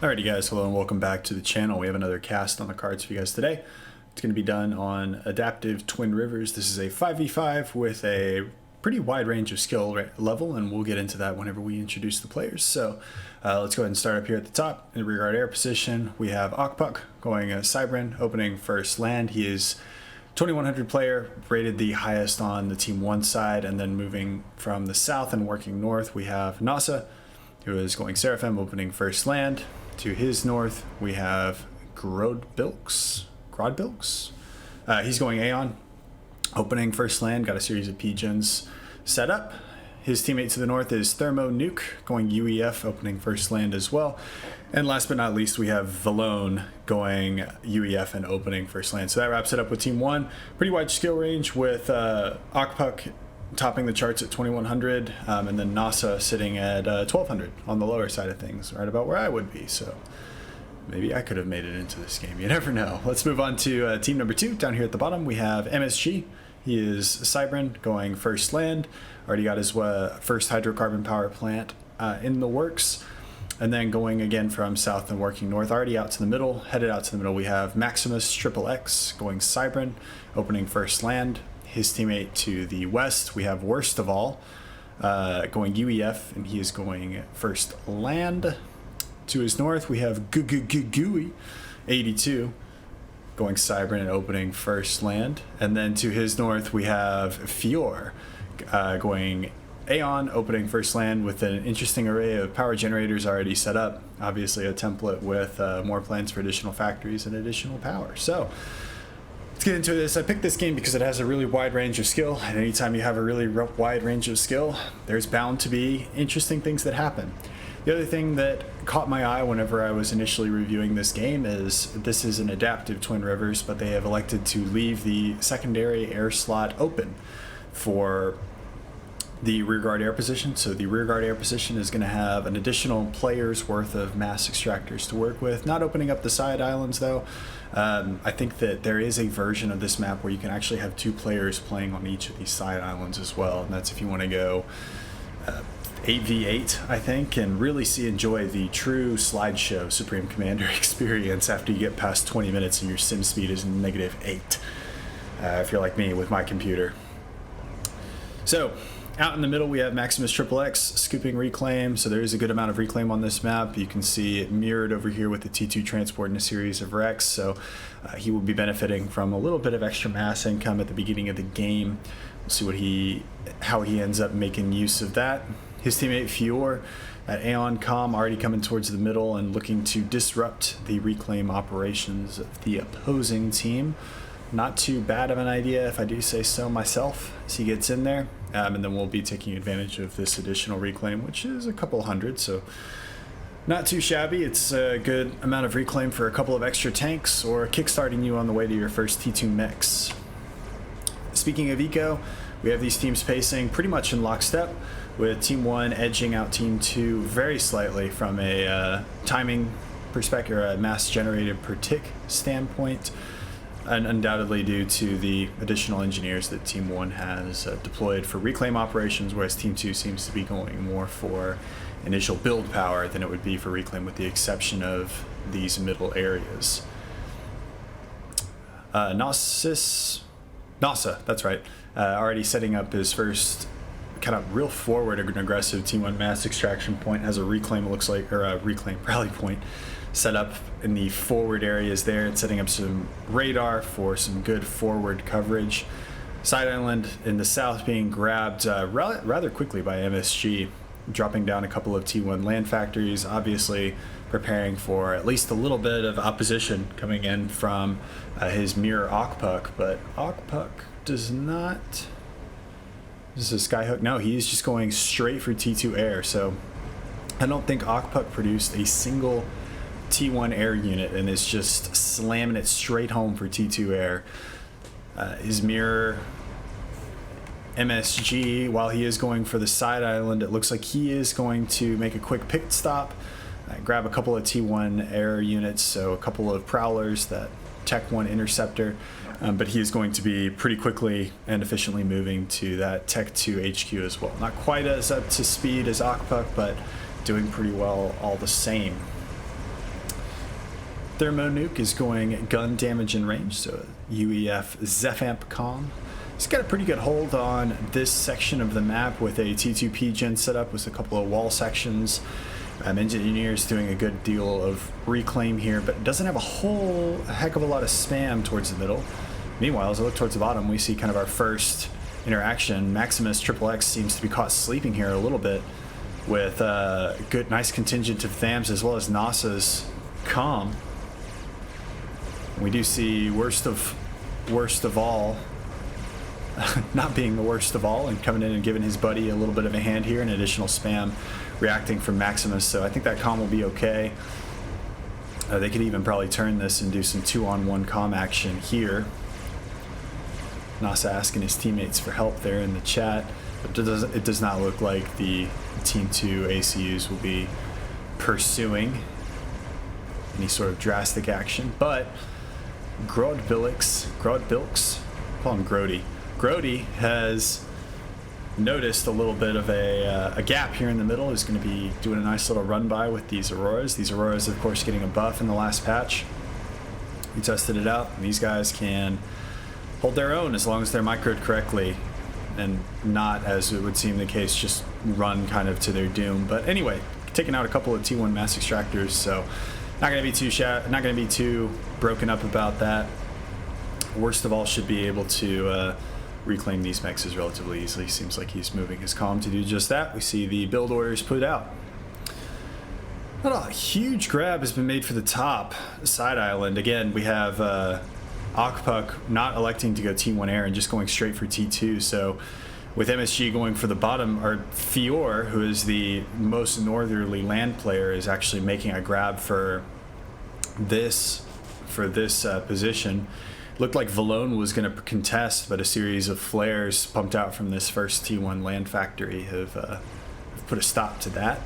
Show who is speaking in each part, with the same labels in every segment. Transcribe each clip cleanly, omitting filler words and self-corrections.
Speaker 1: Alrighty guys, hello and welcome back to the channel. We have another cast on the cards for you guys today. It's going to be done on Adaptive Twin Rivers. This is a 5v5 with a pretty wide range of skill level, and we'll get into that whenever we introduce the players. So let's go ahead and start up here at the top. In the rearguard air position, we have Okpuk going Cybran, opening first land. He is 2100 player, rated the highest on the Team 1 side, and then moving from the south and working north, we have Nasa, who is going Seraphim, opening first land. To his north, we have Grodbilks. He's going Aeon, opening first land, got a series of pigeons set up. His teammate to the north is Thermo Nuke, going UEF, opening first land as well. And last but not least, we have Valone going UEF and opening first land. So that wraps it up with Team 1. Pretty wide skill range with Okpuk topping the charts at 2100, and then NASA sitting at 1200 on the lower side of things, right about where I would be. So maybe I could have made it into this game. You never know. Let's move on to team number 2. Down here at the bottom, we have MSG. He is Cybran going first land. Already got his first hydrocarbon power plant in the works. And then going again from south and working north, already out to the middle, headed out to the middle, we have Maximus XXX going Cybran, opening first land. His teammate to the west, we have Worst of All going UEF, and he is going first land. To his north, we have Gooey 82 going Cybran and opening first land. And then to his north, we have Fior going Aeon, opening first land with an interesting array of power generators already set up. Obviously a template with more plans for additional factories and additional power. So let's get into this. I picked this game because it has a really wide range of skill, and anytime you have a really wide range of skill, there's bound to be interesting things that happen. The other thing that caught my eye whenever I was initially reviewing this game is this is an adaptive Twin Rivers, but they have elected to leave the secondary air slot open for the rearguard air position. So the rearguard air position is going to have an additional player's worth of mass extractors to work with. Not opening up the side islands though. I think that there is a version of this map where you can actually have 2 players playing on each of these side islands as well, and that's if you want to go 8v8, I think, and really enjoy the true slideshow Supreme Commander experience after you get past 20 minutes and your sim speed is -8, if you're like me with my computer. So out in the middle, we have Maximus XXX scooping reclaim, so there is a good amount of reclaim on this map. You can see it mirrored over here with the T2 transport and a series of wrecks, so he will be benefiting from a little bit of extra mass income at the beginning of the game. We'll see how he ends up making use of that. His teammate Fior at Aeon Com already coming towards the middle and looking to disrupt the reclaim operations of the opposing team. Not too bad of an idea, if I do say so myself, as he gets in there. And then we'll be taking advantage of this additional reclaim, which is a couple hundred, so not too shabby. It's a good amount of reclaim for a couple of extra tanks or kickstarting you on the way to your first T2 mechs. Speaking of eco, we have these teams pacing pretty much in lockstep, with Team 1 edging out Team 2 very slightly from a timing perspective, or a mass generated per tick standpoint, and undoubtedly due to the additional engineers that Team 1 has deployed for reclaim operations, whereas Team 2 seems to be going more for initial build power than it would be for reclaim, with the exception of these middle areas. NASA, that's right, already setting up his first kind of real forward and aggressive Team 1 mass extraction point. Has a reclaim, it looks like, or a reclaim rally point set up in the forward areas there, and setting up some radar for some good forward coverage. Side island in the south being grabbed rather quickly by MSG, dropping down a couple of T1 land factories, obviously preparing for at least a little bit of opposition coming in from his mirror Okpuk, but Okpuk does not... This is a skyhook. No, he's just going straight for T2 air, so I don't think Okpuk produced a single T1 air unit and is just slamming it straight home for T2 air. His mirror MSG, while he is going for the side island, it looks like he is going to make a quick pit stop, grab a couple of T1 air units, so a couple of prowlers, that Tech 1 interceptor, but he is going to be pretty quickly and efficiently moving to that Tech 2 HQ as well. Not quite as up to speed as Okpuk, but doing pretty well all the same. Thermonuke is going gun damage and range, so UEF Zephamp Com. He's got a pretty good hold on this section of the map with a T2P gen setup with a couple of wall sections. Engineer's doing a good deal of reclaim here, but doesn't have a heck of a lot of spam towards the middle. Meanwhile, as I look towards the bottom, we see kind of our first interaction. Maximus XXX seems to be caught sleeping here a little bit with a nice contingent of Thams as well as NASA's Com. We do see worst of all not being the worst of all and coming in and giving his buddy a little bit of a hand here, and additional spam reacting from Maximus, so I think that comm will be okay. They could even probably turn this and do some 2-on-1 comm action here. Nasa asking his teammates for help there in the chat, but it does not look like the Team 2 ACUs will be pursuing any sort of drastic action, but Grodbilks, call him Grody. Grody has noticed a little bit of a gap here in the middle. He's going to be doing a nice little run by with these Auroras. These Auroras, of course, getting a buff in the last patch. We tested it out, and these guys can hold their own as long as they're microed correctly and not, as it would seem the case, just run kind of to their doom. But anyway, taking out a couple of T1 mass extractors, so not going to be too broken up about that. Worst of all, should be able to reclaim these mexes relatively easily. Seems like he's moving his comm to do just that. We see the build orders put out. Not a huge grab has been made for the top side island. Again, we have Okpuk not electing to go T1 air and just going straight for T2. So with MSG going for the bottom, or Fior, who is the most northerly land player, is actually making a grab for this position. Looked like Valone was going to contest, but a series of flares pumped out from this first T1 land factory have put a stop to that.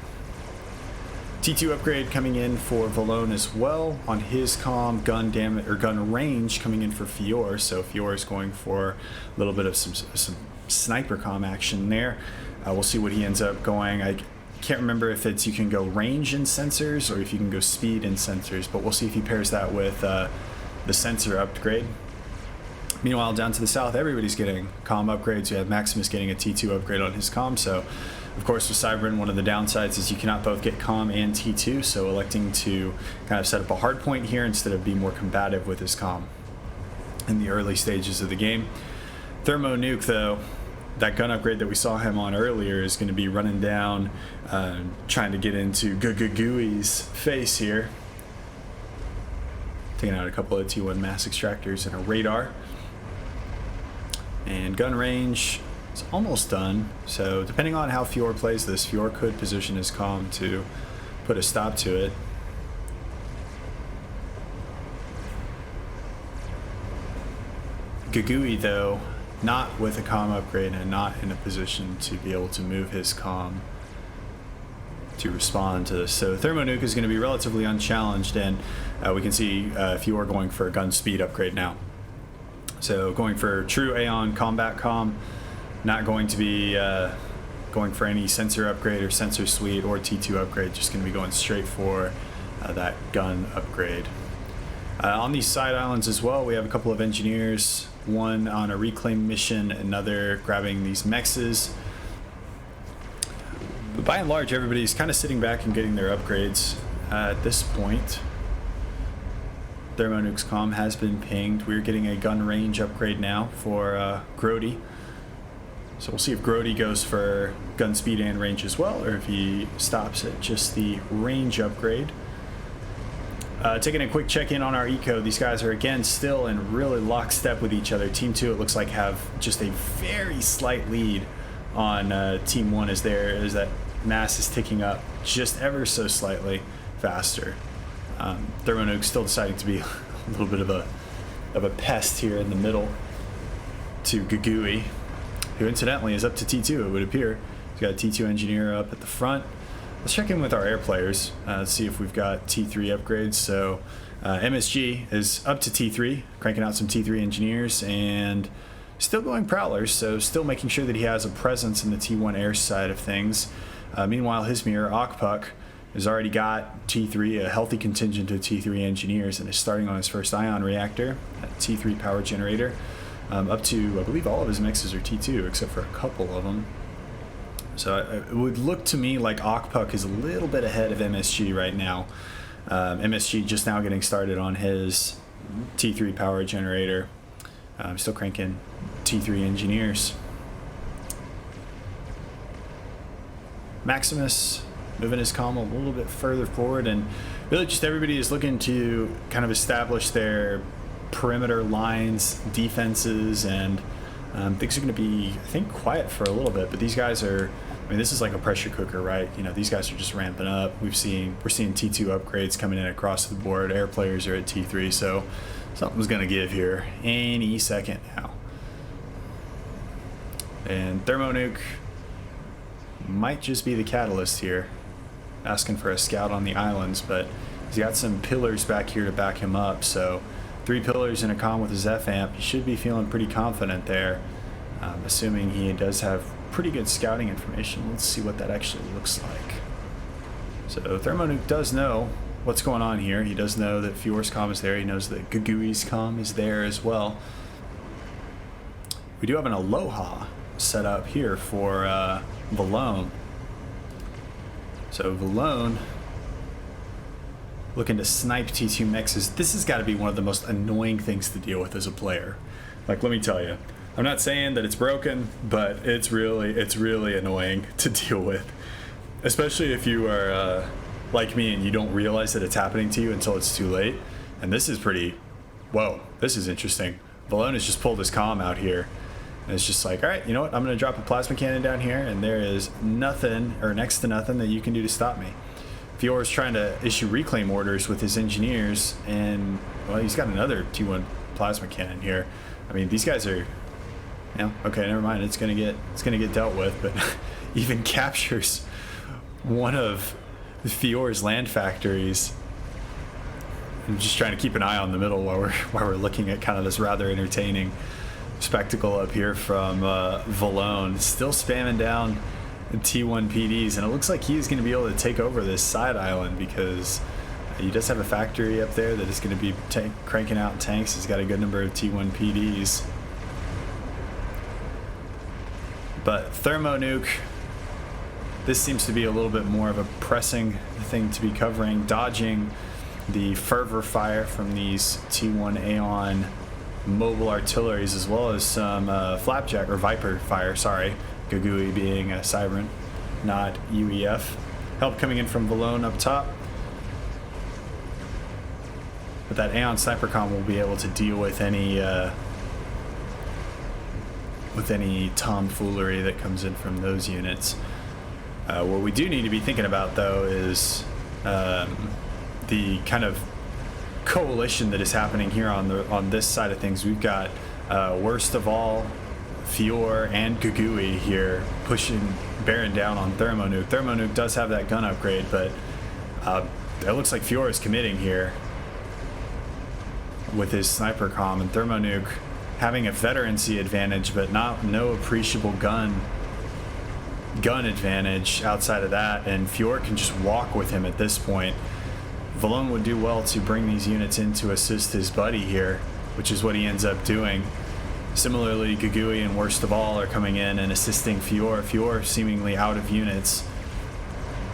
Speaker 1: T2 upgrade coming in for Valone as well on his comm, gun damage or gun range coming in for Fior. So Fior is going for a little bit of some sniper comm action there. We'll see what he ends up going. I can't remember if it's you can go range in sensors or if you can go speed in sensors, but we'll see if he pairs that with the sensor upgrade. Meanwhile, down to the south, everybody's getting comm upgrades. You have Maximus getting a T2 upgrade on his comm. So, of course, with Cyberin, one of the downsides is you cannot both get comm and T2. So, electing to kind of set up a hard point here instead of being more combative with his comm in the early stages of the game. Thermonuke, though, that gun upgrade that we saw him on earlier is going to be running down, trying to get into Gooey's face here. Taking out a couple of T1 mass extractors and a radar. And gun range is almost done, so depending on how Fior plays this, Fior could position his comm to put a stop to it. Gagui, though, not with a comm upgrade and not in a position to be able to move his comm to respond to this. So Thermonuke is going to be relatively unchallenged, and we can see Fior going for a gun speed upgrade now. So going for true Aeon combat comm, not going to be going for any sensor upgrade or sensor suite or T2 upgrade, just going to be going straight for that gun upgrade. On these side islands as well, we have a couple of engineers, one on a reclaim mission, another grabbing these mexes. But by and large, everybody's kind of sitting back and getting their upgrades at this point. Thermonuke's comm has been pinged. We're getting a gun range upgrade now for Grody. So we'll see if Grody goes for gun speed and range as well, or if he stops at just the range upgrade. Taking a quick check-in on our eco. These guys are, again, still in really lockstep with each other. Team 2, it looks like, have just a very slight lead on Team 1 as that mass is ticking up just ever so slightly faster. Thermonuke still deciding to be a little bit of a pest here in the middle to Gagui, who incidentally is up to T2, it would appear. He's got a T2 engineer up at the front. Let's check in with our air players, see if we've got T3 upgrades. So MSG is up to T3, cranking out some T3 engineers, and still going Prowlers, so still making sure that he has a presence in the T1 air side of things. Meanwhile, his mirror, Okpuk, has already got T3, a healthy contingent of T3 engineers, and is starting on his first ion reactor, a T3 power generator. Up to, I believe all of his mixes are T2, except for a couple of them. So it would look to me like Okpuk is a little bit ahead of MSG right now. MSG just now getting started on his T3 power generator. Still cranking T3 engineers. Maximus moving his comm a little bit further forward, and really just everybody is looking to kind of establish their perimeter lines, defenses, and things are going to be, I think, quiet for a little bit. But these guys are, I mean, this is like a pressure cooker, right? You know, these guys are just ramping up. We're seeing T2 upgrades coming in across the board. Air players are at T3, so something's going to give here any second now. And Thermonuke might just be the catalyst here, asking for a scout on the islands, but he's got some pillars back here to back him up. So 3 pillars in a comm with a Zeph amp, he should be feeling pretty confident there, assuming he does have pretty good scouting information. Let's see what that actually looks like. So Thermonuke does know what's going on here. He does know that Fior's comm is there. He knows that Gugui's comm is there as well. We do have an Aloha set up here for Valone. So Valone looking to snipe T2 mixes. This has got to be one of the most annoying things to deal with as a player. Like, let me tell you, I'm not saying that it's broken, but it's really annoying to deal with, especially if you are like me and you don't realize that it's happening to you until it's too late. And this is pretty, whoa, this is interesting. Valone has just pulled his comm out here. And it's just like, all right, you know what? I'm going to drop a plasma cannon down here, and there is nothing, or next to nothing, that you can do to stop me. Fior is trying to issue reclaim orders with his engineers, and, well, he's got another T1 plasma cannon here. I mean, these guys are, you know, okay, never mind. It's gonna get dealt with, but even captures one of Fior's land factories. I'm just trying to keep an eye on the middle while we're looking at kind of this rather entertaining spectacle up here from Valone, still spamming down T1 PDs, and it looks like he's going to be able to take over this side island because he does have a factory up there that is going to be cranking out tanks. He's got a good number of T1 PDs. But Thermonuke, this seems to be a little bit more of a pressing thing to be covering, dodging the fervor fire from these T1 Aeon mobile artilleries, as well as some flapjack or viper fire, sorry, Gugui being a Cybran, not UEF. Help coming in from Valone up top, but that Aeon sniper comm will be able to deal with any tomfoolery that comes in from those units. What we do need to be thinking about, though, is the kind of coalition that is happening here on this side of things. We've got worst of all, Fior and Gugui here bearing down on Thermonuke. Thermonuke does have that gun upgrade, but it looks like Fior is committing here with his sniper comm, and Thermonuke having a veterancy advantage, but no appreciable gun advantage outside of that, and Fior can just walk with him at this point. Valone would do well to bring these units in to assist his buddy here, which is what he ends up doing. Similarly, Gugui and worst of all are coming in and assisting Fior. Fior seemingly out of units.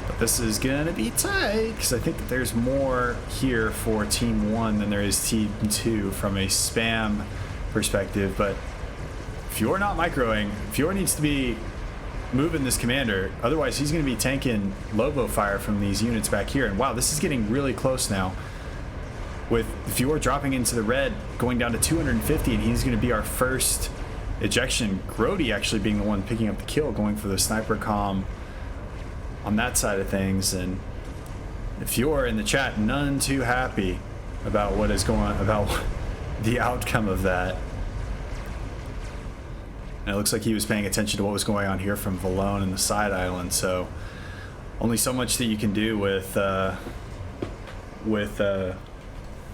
Speaker 1: But this is going to be tight, because I think that there's more here for Team 1 than there is Team 2 from a spam perspective. But Fior not microing. Fior needs to be moving this commander, otherwise he's going to be tanking Lobo fire from these units back here. And wow, this is getting really close now, with Fior dropping into the red, going down to 250, and he's going to be our first ejection. Grody actually being the one picking up the kill, going for the sniper comm on that side of things. And Fior in the chat, none too happy about what is going on, about the outcome of that. And it looks like he was paying attention to what was going on here from Valone and the side island. So only so much that you can do with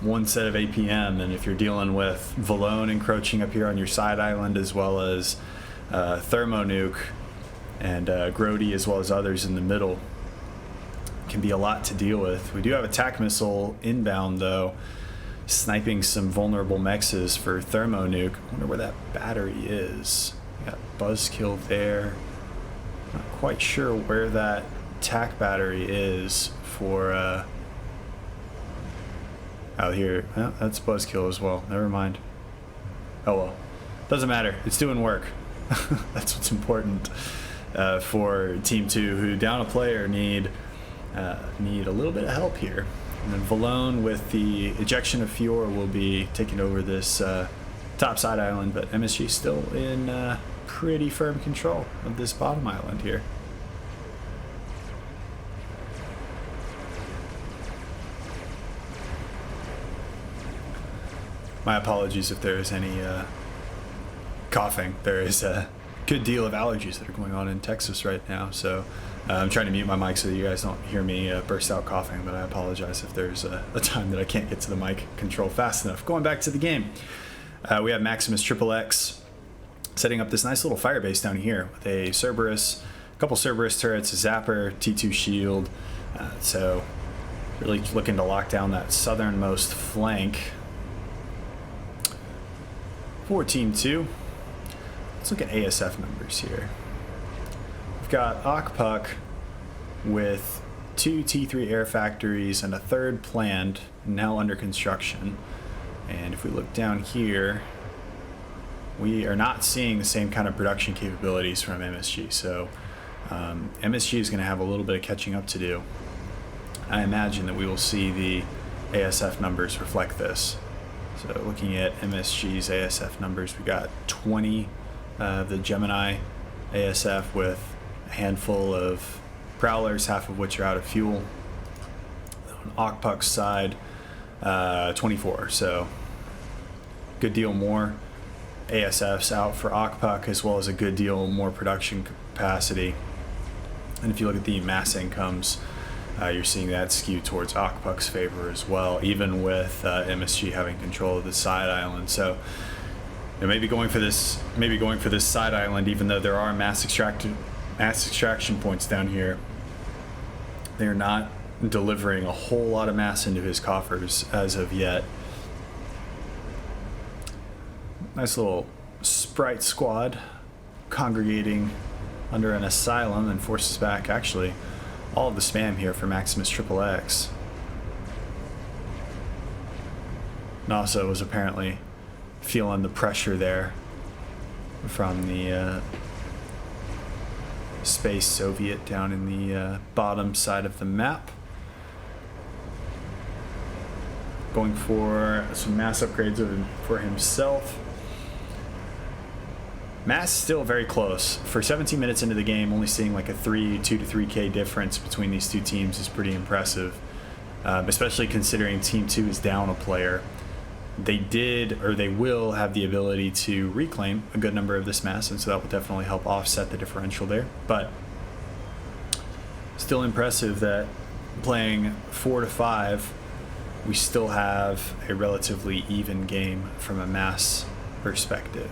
Speaker 1: one set of APM. And if you're dealing with Valone encroaching up here on your side island, as well as Thermonuke and Grody, as well as others in the middle, can be a lot to deal with. We do have attack missile inbound though, sniping some vulnerable mexes for thermo nuke. I wonder where that battery is. We got buzzkill there. Not quite sure where that attack battery is for out here. Oh, that's buzzkill as well. Never mind. Oh well, doesn't matter. It's doing work. That's what's important for Team 2, who down a player need a little bit of help here. And then Valone with the ejection of Fior will be taking over this top side island, but MSG still in pretty firm control of this bottom island here. My apologies if there is any coughing. There is a good deal of allergies that are going on in Texas right now, so I'm trying to mute my mic so that you guys don't hear me burst out coughing, but I apologize if there's a time that I can't get to the mic control fast enough. Going back to the game, we have Maximus XXX setting up this nice little fire base down here with a Cerberus, a couple Cerberus turrets, a Zapper, T2 shield, so really looking to lock down that southernmost flank for Team 2. Let's look at ASF numbers here. We've got Okpuk with 2 T3 air factories and a third planned, now under construction. And if we look down here, we are not seeing the same kind of production capabilities from MSG. So MSG is going to have a little bit of catching up to do. I imagine that we will see the ASF numbers reflect this. So looking at MSG's ASF numbers, we got 20 the Gemini ASF with a handful of Prowlers, half of which are out of fuel. On Okpuk's side, 24. So good deal more ASFs out for Okpuk, as well as a good deal more production capacity. And if you look at the mass incomes, you're seeing that skew towards Okpuk's favor as well, even with MSG having control of the side island. So they may be going for this side island, even though there are mass extraction points down here. They're not delivering a whole lot of mass into his coffers as of yet. Nice little sprite squad congregating under an asylum and forces back actually all of the spam here for Maximus XXX. NASA was apparently feeling the pressure there from the Space Soviet down in the bottom side of the map. Going for some mass upgrades for himself. Mass still very close. For 17 minutes into the game, only seeing like a 2 to 3K difference between these two teams is pretty impressive, especially considering Team 2 is down a player. They will have the ability to reclaim a good number of this mass, and so that will definitely help offset the differential there. But still impressive that playing 4 to 5, we still have a relatively even game from a mass perspective.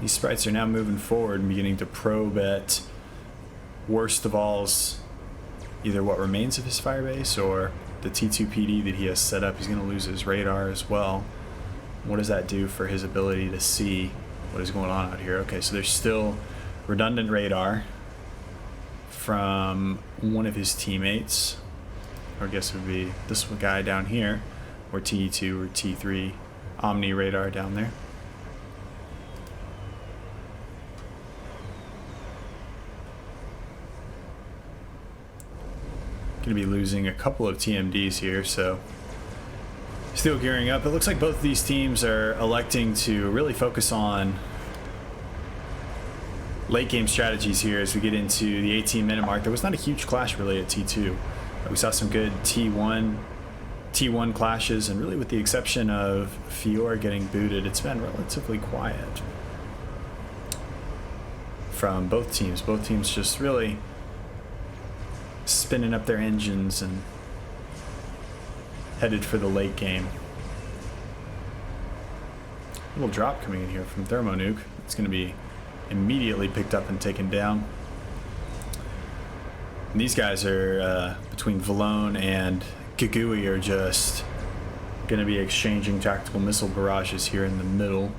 Speaker 1: These sprites are now moving forward and beginning to probe at worst of all's either what remains of his firebase or the T2 PD that he has set up. He's going to lose his radar as well. What does that do for his ability to see what is going on out here? Okay, so there's still redundant radar from one of his teammates, or I guess it would be this guy down here, or T2 or T3 Omni radar down there. Going to be losing a couple of TMDs here, so still gearing up. It looks like both of these teams are electing to really focus on late game strategies here as we get into the 18-minute mark. There was not a huge clash really at T2. We saw some good T1 clashes, and really with the exception of Fior getting booted, it's been relatively quiet from both teams. Both teams just really spinning up their engines and headed for the late game. A little drop coming in here from Thermonuke. It's going to be immediately picked up and taken down. And these guys are, between Valone and Gagui, are just going to be exchanging tactical missile barrages here in the middle,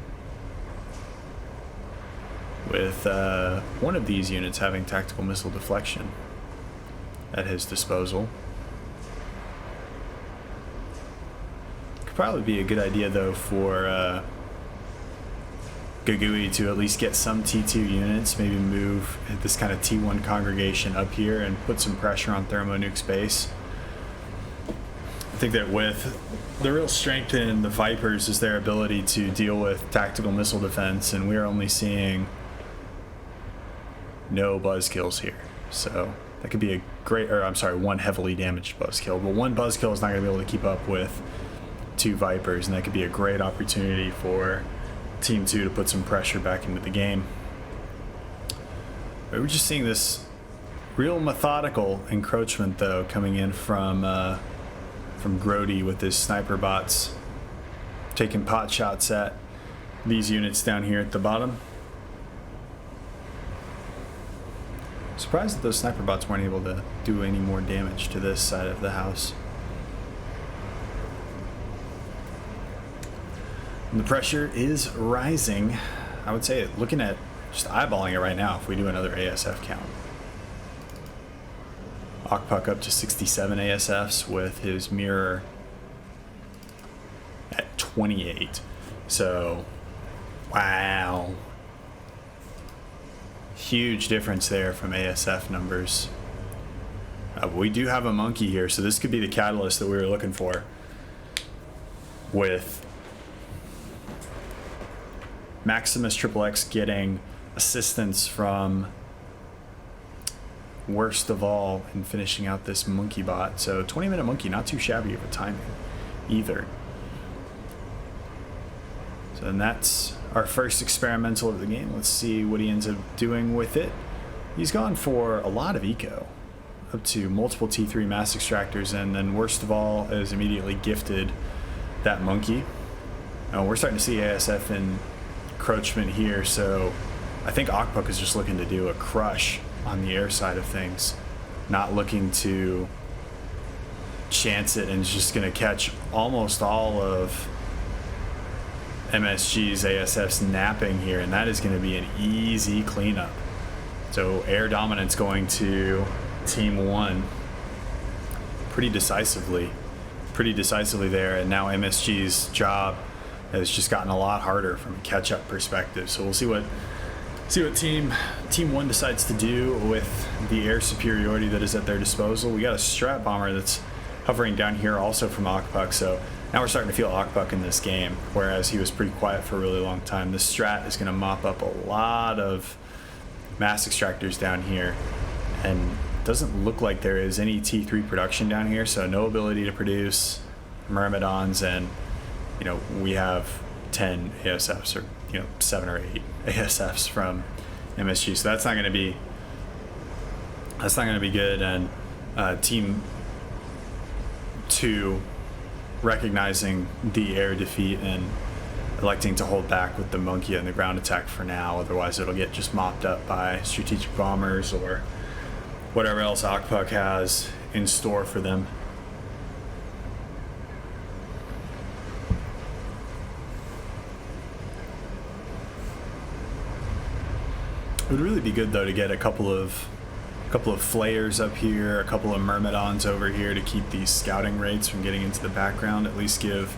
Speaker 1: with one of these units having tactical missile deflection at his disposal. Could probably be a good idea, though, for Gagui to at least get some T2 units, maybe move this kind of T1 congregation up here and put some pressure on Thermonuke's base. I think that with the real strength in the Vipers is their ability to deal with tactical missile defense, and we're only seeing no buzzkills here. So that could be a great, or I'm sorry, one heavily damaged buzzkill, but one buzzkill is not going to be able to keep up with two Vipers, and that could be a great opportunity for Team 2 to put some pressure back into the game. But we're just seeing this real methodical encroachment, though, coming in from Grody with his sniper bots, taking pot shots at these units down here at the bottom. Surprised that those sniper bots weren't able to do any more damage to this side of the house. And the pressure is rising. I would say, looking at just eyeballing it right now, if we do another ASF count. Okpuk up to 67 ASFs with his mirror at 28. So, wow. Huge difference there from ASF numbers. We do have a monkey here, so this could be the catalyst that we were looking for, with Maximus XXX getting assistance from Worst of All in finishing out this monkey bot. So 20-minute monkey, not too shabby of a timing either. So then that's our first experimental of the game. Let's see what he ends up doing with it. He's gone for a lot of eco, up to multiple T3 mass extractors, and then Worst of All is immediately gifted that monkey. We're starting to see ASF encroachment here, so I think Okpuk is just looking to do a crush on the air side of things, not looking to chance it, and is just going to catch almost all of MSG's ASF's napping here, and that is going to be an easy cleanup. So air dominance going to Team 1 pretty decisively there, and now MSG's job has just gotten a lot harder from a catch-up perspective. So we'll see what Team 1 decides to do with the air superiority that is at their disposal. We got a strat bomber that's hovering down here also from Okpuk, so now we're starting to feel Okpuk in this game, whereas he was pretty quiet for a really long time. This strat is going to mop up a lot of mass extractors down here, and it doesn't look like there is any T3 production down here, so no ability to produce Myrmidons, and we have 10 ASFs, or 7 or 8 ASFs from MSG, so that's not going to be good. And Team 2 recognizing the air defeat and electing to hold back with the monkey and the ground attack for now, otherwise it'll get just mopped up by strategic bombers or whatever else Okpuk has in store for them. It would really be good, though, to get a couple of flayers up here, a couple of Myrmidons over here to keep these scouting rates from getting into the background, at least give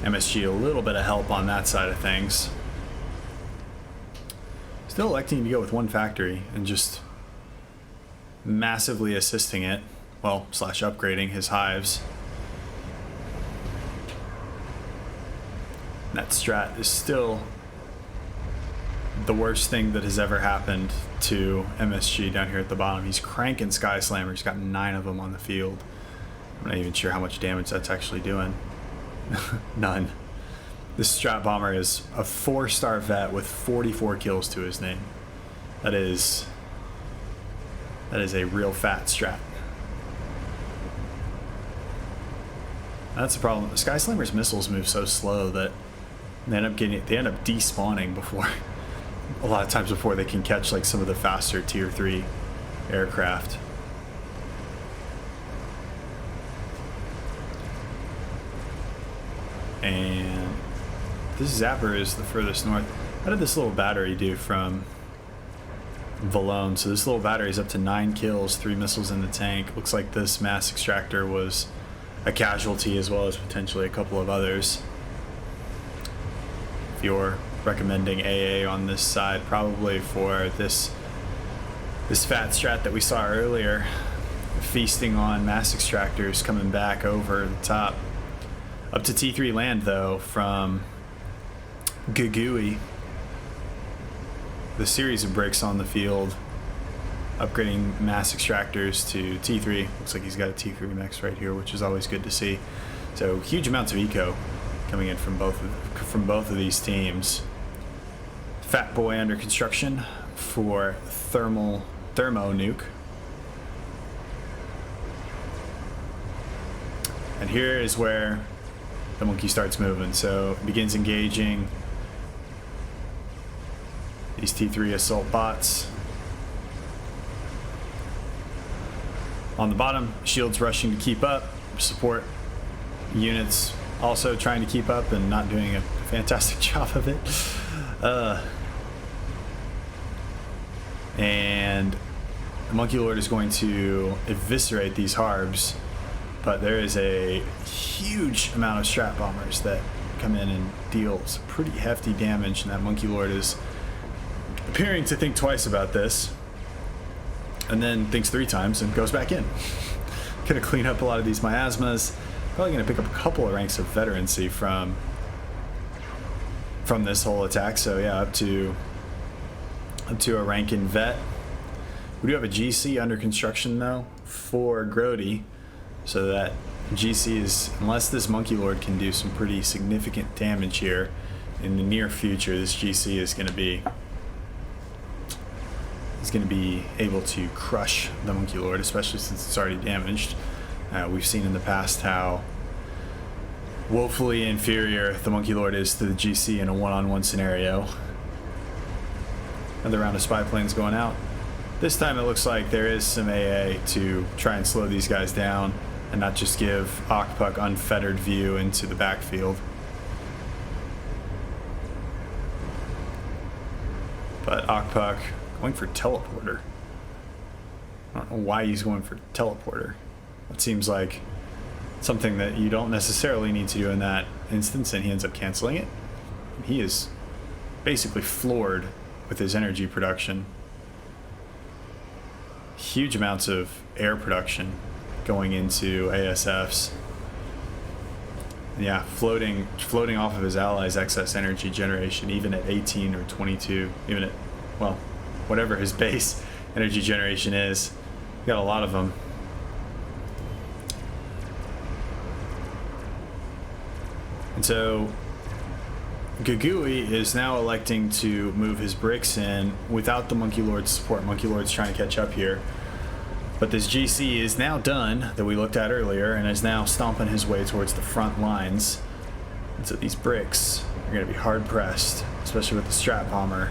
Speaker 1: MSG a little bit of help on that side of things. Still electing to go with one factory and just massively assisting it, well, / upgrading his hives. And that strat is still the worst thing that has ever happened to MSG down here at the bottom. He's cranking Sky Slammer. He's got 9 of them on the field. I'm not even sure how much damage that's actually doing. None. This strat bomber is a 4-star vet with 44 kills to his name. That is a real fat strat. That's the problem. The Sky Slammer's missiles move so slow that they end up despawning before a lot of times before they can catch like some of the faster tier 3 aircraft. And this Zapper is the furthest north. How did this little battery do from Valone? So this little battery is up to 9 kills, 3 missiles in the tank. Looks like this mass extractor was a casualty as well as potentially a couple of others. If you're recommending AA on this side, probably for this fat strat that we saw earlier, feasting on mass extractors coming back over the top. Up to T3 land though from Gugui. The series of bricks on the field, upgrading mass extractors to T3. Looks like he's got a T3 mix right here, which is always good to see. So huge amounts of eco coming in from both of these teams. Fat Boy under construction for thermo nuke. And here is where the monkey starts moving. So it begins engaging these T3 assault bots. On the bottom, shields rushing to keep up. Support units also trying to keep up and not doing a fantastic job of it. And the Monkey Lord is going to eviscerate these harbs, but there is a huge amount of strat bombers that come in and deal some pretty hefty damage, and that Monkey Lord is appearing to think twice about this, and then thinks 3 times and goes back in. Gonna clean up a lot of these miasmas. Probably gonna pick up a couple of ranks of veterancy from this whole attack. So yeah, up to a rank in vet. We do have a GC under construction though for Grody, so that GC is, unless this Monkey Lord can do some pretty significant damage here in the near future, this GC is going to be able to crush the Monkey Lord, especially since it's already damaged. We've seen in the past how woefully inferior the Monkey Lord is to the GC in a one-on-one scenario. Another round of spy planes going out. This time it looks like there is some AA to try and slow these guys down and not just give Okpuk unfettered view into the backfield. But Okpuk going for teleporter. I don't know why he's going for teleporter. It seems like something that you don't necessarily need to do in that instance, and he ends up canceling it. He is basically floored with his energy production. Huge amounts of air production going into ASFs. Yeah, floating off of his allies' excess energy generation, even at 18 or 22, even at, well, whatever his base energy generation is. Got a lot of them. And so Gugui is now electing to move his bricks in without the Monkey Lord's support. Monkey Lord's trying to catch up here. But this GC is now done, that we looked at earlier, and is now stomping his way towards the front lines. And so these bricks are going to be hard pressed, especially with the strat bomber.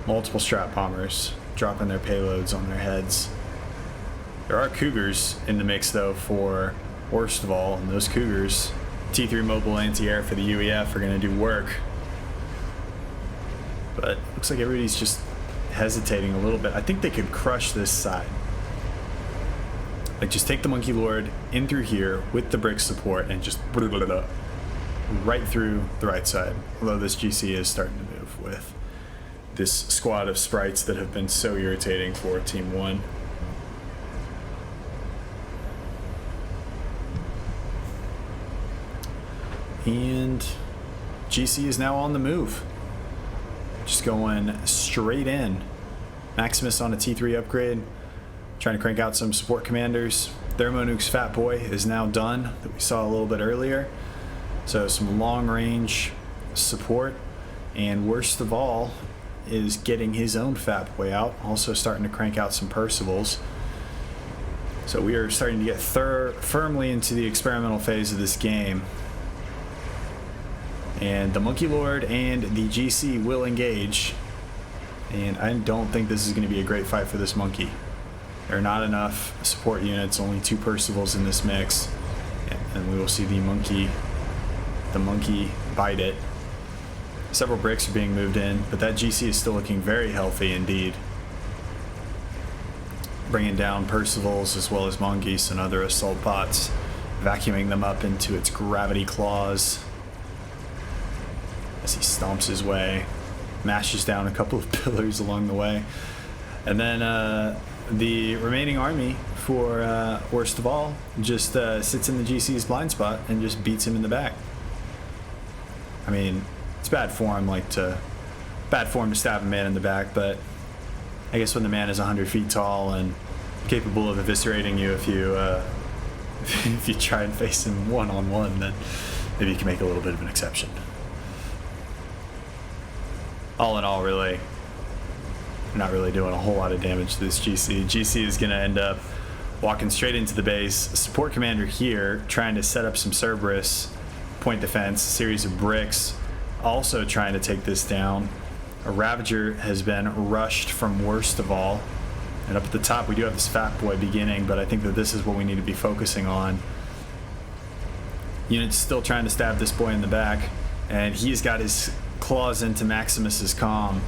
Speaker 1: Multiple strat bombers dropping their payloads on their heads. There are Cougars in the mix though for worst of all, and those Cougars, T3 mobile anti-air for the UEF, are going to do work. But looks like everybody's just hesitating a little bit. I think they could crush this side. Like, just take the Monkey Lord in through here with the brick support and just right through the right side. Although this GC is starting to move with this squad of sprites that have been so irritating for Team 1. And GC is now on the move. Just going straight in. Maximus on a T3 upgrade. Trying to crank out some support commanders. Thermonuke's Fat Boy is now done, that we saw a little bit earlier. So some long range support. And worst of all is getting his own Fat Boy out. Also starting to crank out some Percivals. So we are starting to get firmly into the experimental phase of this game. And the Monkey Lord and the GC will engage. And I don't think this is going to be a great fight for this monkey. There are not enough support units, only 2 Percivals in this mix. And we will see the monkey the monkey bite it. Several bricks are being moved in, but that GC is still looking very healthy indeed. Bringing down Percival's as well as mongoose and other assault bots, vacuuming them up into its gravity claws as he stomps his way, mashes down a couple of pillars along the way. And then the remaining army, for worst of all, just sits in the GC's blind spot and just beats him in the back. I mean, it's bad form to stab a man in the back, but I guess when the man is 100 feet tall and capable of eviscerating you if you if you try and face him one-on-one, then maybe you can make a little bit of an exception. All in all, really, not really doing a whole lot of damage to this GC. GC is going to end up walking straight into the base. Support commander here trying to set up some Cerberus point defense, a series of bricks, also trying to take this down. A Ravager has been rushed from worst of all. And up at the top, we do have this Fat Boy beginning, but I think that this is what we need to be focusing on. Unit's still trying to stab this boy in the back, and he's got his claws into Maximus's comm,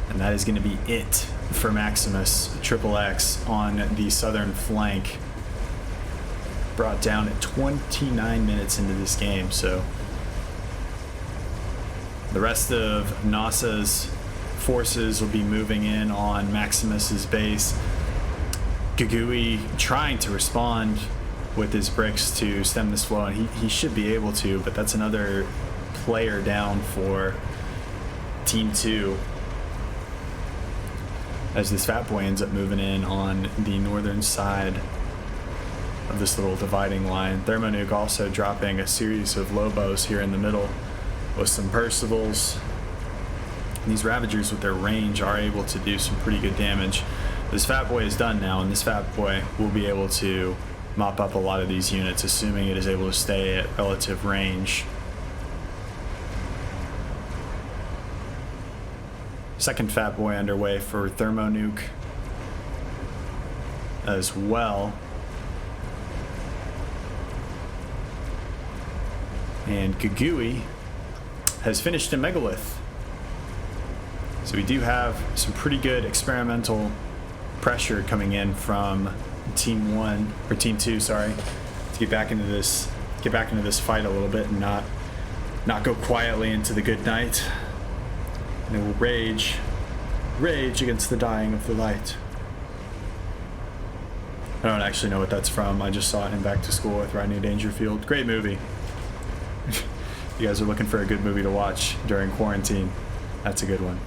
Speaker 1: and that is going to be it for Maximus, Triple X, on the southern flank. Brought down at 29 minutes into this game, so the rest of NASA's forces will be moving in on Maximus's base. Gugui trying to respond with his bricks to stem this flow, and he should be able to, but that's another player down for Team 2 as this Fat Boy ends up moving in on the northern side of this little dividing line. Thermonuke also dropping a series of Lobos here in the middle with some Percivals. And these Ravagers with their range are able to do some pretty good damage. This Fat Boy is done now, and this Fat Boy will be able to mop up a lot of these units, assuming it is able to stay at relative range. Second Fat Boy underway for Thermonuke as well. And Gugui has finished a Megalith. So we do have some pretty good experimental pressure coming in from Team 1 or Team 2, sorry, to get back into this fight a little bit and not go quietly into the good night. And it will rage against the dying of the light. I don't actually know what that's from. I just saw it in Back to School with Rodney Dangerfield. Great movie. You guys are looking for a good movie to watch during quarantine, that's a good one.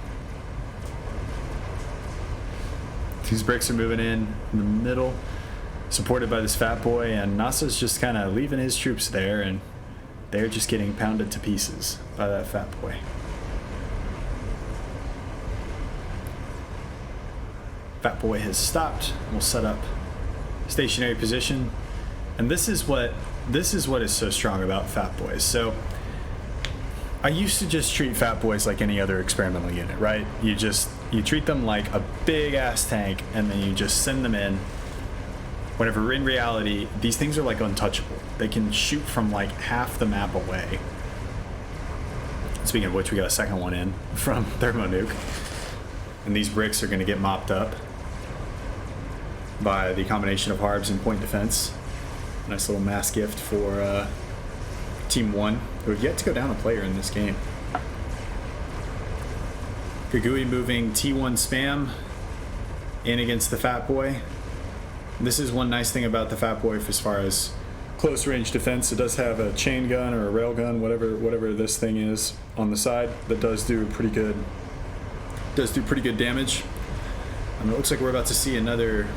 Speaker 1: These bricks are moving in the middle, supported by this Fat Boy, and NASA's just kind of leaving his troops there, and they're just getting pounded to pieces by that Fat Boy. Fat Boy has stopped. We'll set up stationary position, and this is what is so strong about Fat Boys. So I used to just treat Fat Boys like any other experimental unit, right? You treat them like a big ass tank, and then you just send them in. Whenever in reality, these things are like untouchable. They can shoot from like half the map away. Speaking of which, we got a second one in from Thermonuke, and these bricks are going to get mopped up by the combination of Harbs and point defense. Nice little mass gift for Team 1, who have yet to go down a player in this game. Gugui moving T1 spam in against the Fat Boy. This is one nice thing about the Fat Boy as far as close range defense. It does have a chain gun or a rail gun, whatever this thing is on the side, that does do pretty good damage. It looks like we're about to see another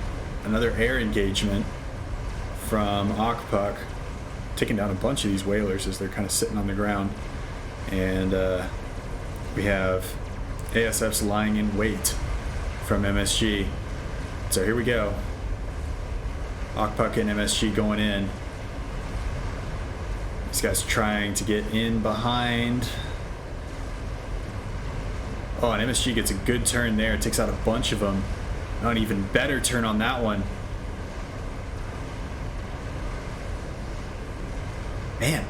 Speaker 1: air engagement from Akpuk, taking down a bunch of these whalers as they're kind of sitting on the ground. And we have ASFs lying in wait from MSG. So here we go. Akpuk and MSG going in. These guys trying to get in behind. Oh, and MSG gets a good turn there. It takes out a bunch of them. An even better turn on that one. Man.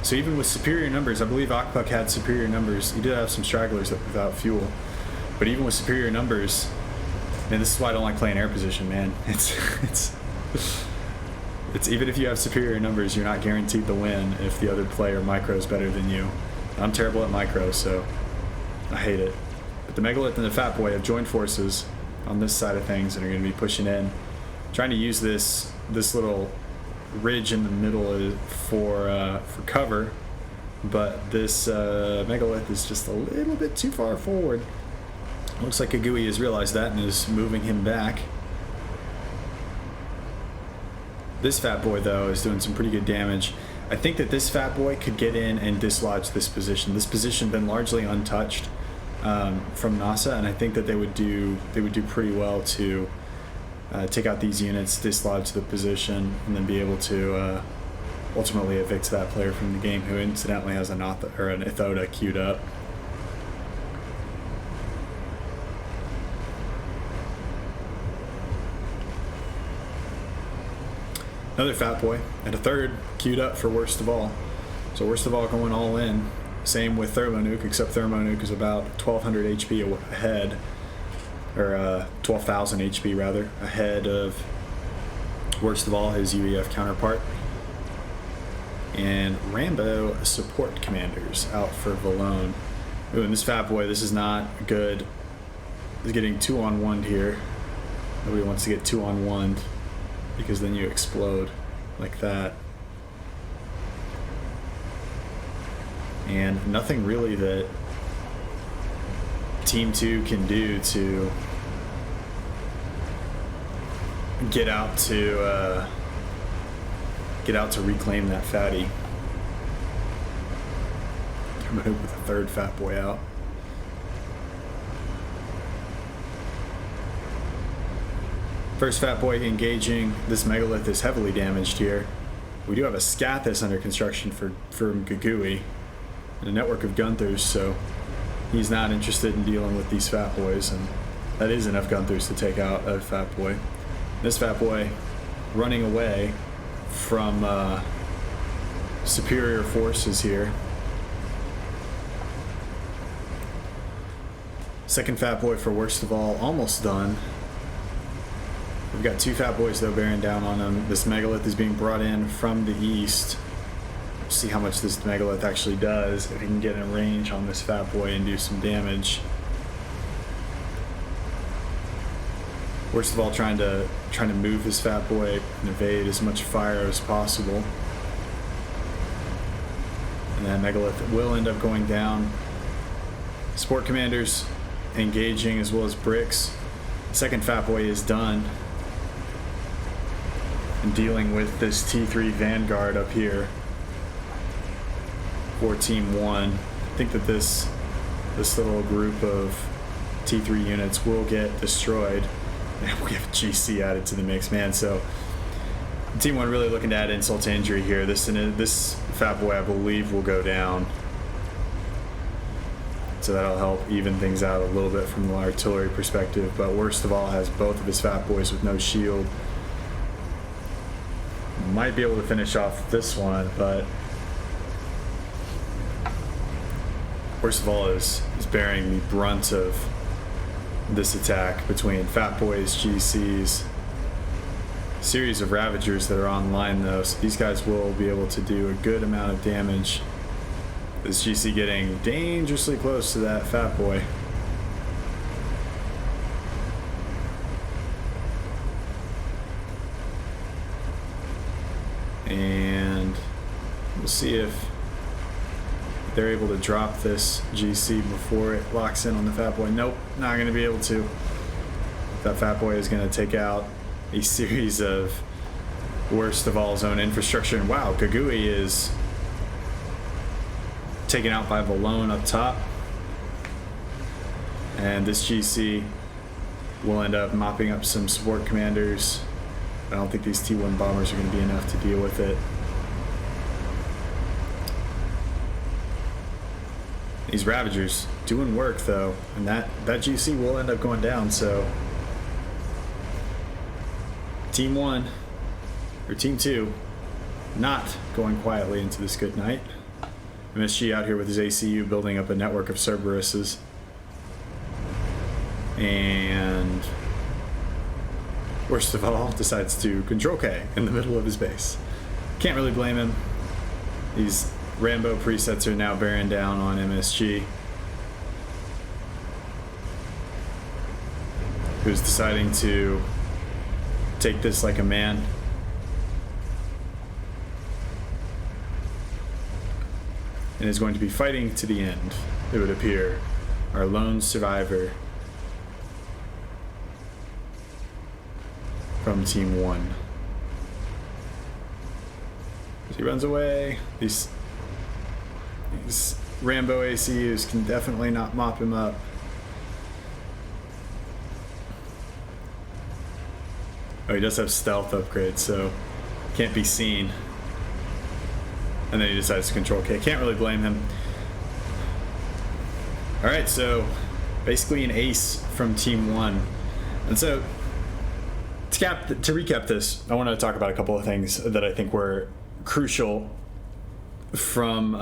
Speaker 1: So even with superior numbers, I believe Akpuck had superior numbers. He did have some stragglers without fuel. But even with superior numbers, man, this is why I don't like playing air position, man. It's even if you have superior numbers, you're not guaranteed the win if the other player micros better than you. I'm terrible at micro, so I hate it. But the Megalith and the Fat Boy have joined forces on this side of things and are going to be pushing in, trying to use this little ridge in the middle for cover. But this Megalith is just a little bit too far forward. Looks like Kagui has realized that and is moving him back. This Fat Boy, though, is doing some pretty good damage. I think that this Fat Boy could get in and dislodge this position. This position been largely untouched from NASA, and I think that they would do pretty well to take out these units, dislodge the position, and then be able to ultimately evict that player from the game who incidentally has an Ithota queued up. Another Fat Boy and a third queued up for Worst of All. So Worst of All going all in. Same with Thermonuke, except Thermonuke is about 1200 HP ahead, or 12,000 HP rather, ahead of Worst of All, his UEF counterpart. And Rambo support commanders out for Valone. Ooh, and this Fat Boy, this is not good. He's getting 2-on-1 here. Nobody wants to get 2-on-1. Because then you explode like that. And nothing really that Team 2 can do to get out to reclaim that fatty. With a third Fat Boy out. First Fat Boy engaging. This Megalith is heavily damaged here. We do have a Scathis under construction for Gagui and a network of Gunthers, so he's not interested in dealing with these Fat Boys, and that is enough Gunthers to take out a Fat Boy. This Fat Boy running away from superior forces here. Second Fat Boy for Worst of All, almost done. We've got two Fat Boys, though, bearing down on him. This Megalith is being brought in from the east. We'll see how much this Megalith actually does, if he can get in range on this Fat Boy and do some damage. Worst of All, trying to move this Fat Boy and evade as much fire as possible. And that Megalith will end up going down. Sport commanders engaging, as well as bricks. Second Fat Boy is done. And dealing with this T3 Vanguard up here for Team 1. I think that this little group of T3 units will get destroyed. And we have GC added to the mix, man. So Team 1 really looking to add insult to injury here. This Fat Boy, I believe, will go down. So that'll help even things out a little bit from the artillery perspective. But Worst of All has both of his Fat Boys with no shield. Might be able to finish off this one, but Worst of All is bearing the brunt of this attack between Fat Boys, GCs, series of Ravagers that are online though, so these guys will be able to do a good amount of damage. This GC getting dangerously close to that Fat Boy. And we'll see if they're able to drop this GC before it locks in on the Fat Boy. Nope, not going to be able to. That Fat Boy is going to take out a series of Worst of All's own infrastructure. And wow, Kagui is taken out by Valone up top. And this GC will end up mopping up some support commanders. I don't think these T1 bombers are going to be enough to deal with it. These Ravagers doing work though, and that GC will end up going down, so Team 1, or Team 2, not going quietly into this good night. MSG out here with his ACU building up a network of Cerberuses. And worst of all, decides to control K in the middle of his base. Can't really blame him. These Rambo presets are now bearing down on MSG, who's deciding to take this like a man. And is going to be fighting to the end, it would appear. Our lone survivor from Team 1. As he runs away, these Rambo ACUs can definitely not mop him up. Oh, he does have stealth upgrades, so can't be seen. And then he decides to control K. Can't really blame him. Alright, so basically an ace from Team 1. And so to recap this, I want to talk about a couple of things that I think were crucial from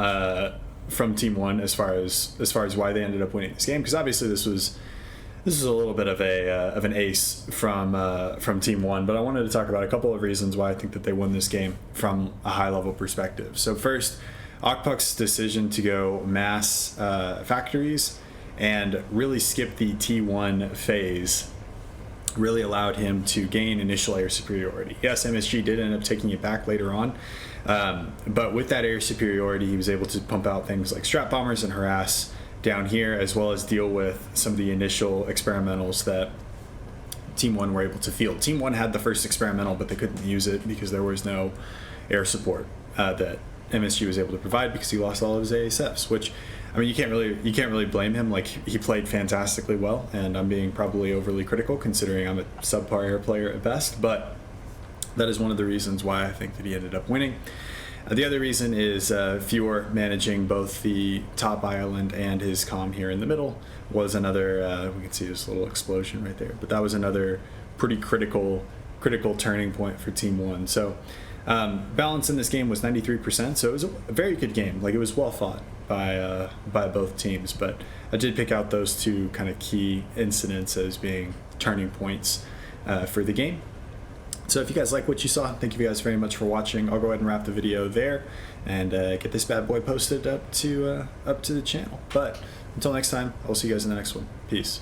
Speaker 1: Team 1 as far as why they ended up winning this game, because obviously this was a little bit of an ace from Team 1, but I wanted to talk about a couple of reasons why I think that they won this game from a high level perspective. So first, Okpuk's decision to go mass factories and really skip the T1 phase really allowed him to gain initial air superiority. Yes, MSG did end up taking it back later on, but with that air superiority, he was able to pump out things like strap bombers and harass down here, as well as deal with some of the initial experimentals that Team 1 were able to field. Team 1 had the first experimental, but they couldn't use it because there was no air support that MSG was able to provide because he lost all of his ASFs, which, I mean, you can't really blame him. Like, he played fantastically well, and I'm being probably overly critical considering I'm a subpar air player at best, but that is one of the reasons why I think that he ended up winning. The other reason is Fjord managing both the top island and his comm here in the middle was another, we can see this little explosion right there, but that was another pretty critical turning point for Team 1. So balance in this game was 93%, so it was a very good game. Like, it was well fought by both teams, but I did pick out those two kind of key incidents as being turning points for the game. So if you guys like what you saw, thank you guys very much for watching. I'll go ahead and wrap the video there and get this bad boy posted up to the channel. But until next time, I'll see you guys in the next one. Peace.